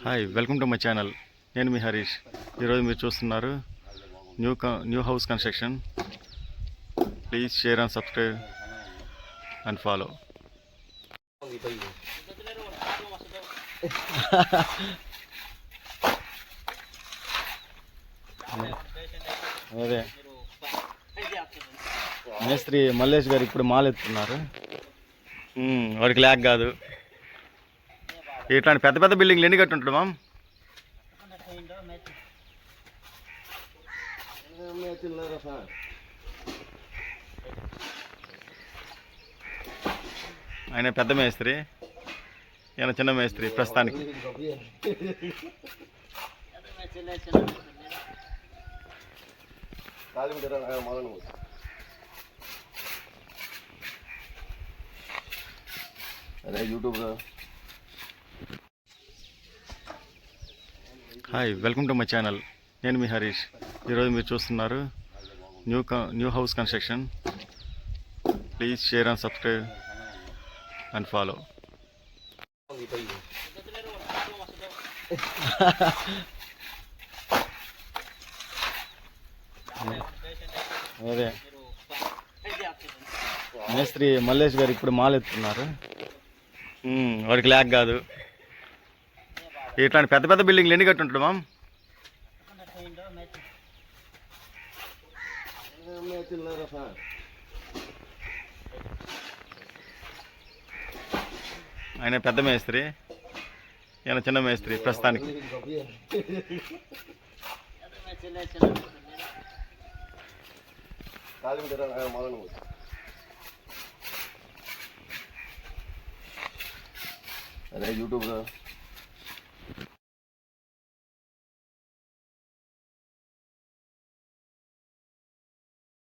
Hi welcome to my channel. నేను మీ హరీష్. ఈరోజు మీరు చూస్తున్నారు new house construction. Please share and subscribe and follow. అదే మేస్త్రి మల్లేష్ గారు ఇప్పుడు మాల్ ఎత్తున్నారు. వాడికి ల్యాక్ కాదు. ఇట్లాంటి పెద్ద పెద్ద బిల్డింగ్లు ఎన్ని కట్టుంటాడు మామ్? ఆయన పెద్ద మేస్త్రి, ఈయన చిన్న మేస్త్రి ప్రస్తుతానికి. Hi welcome to my channel. నేను మీ హరీష్. ఈరోజు మీరు చూస్తున్నారు new house construction. Please share and subscribe and follow. అదే మేస్త్రి మల్లేష్ గారు ఇప్పుడు మాల్ ఎత్తున్నారు. వాడికి ల్యాక్ కాదు. ఇట్లాంటి పెద్ద పెద్ద బిల్డింగ్లు ఎన్ని కట్టుంటాడు మామ్? ఆయన పెద్ద మేస్త్రి, ఈయన చిన్న మేస్త్రి ప్రస్తుతానికి. అదే యూట్యూబ్లో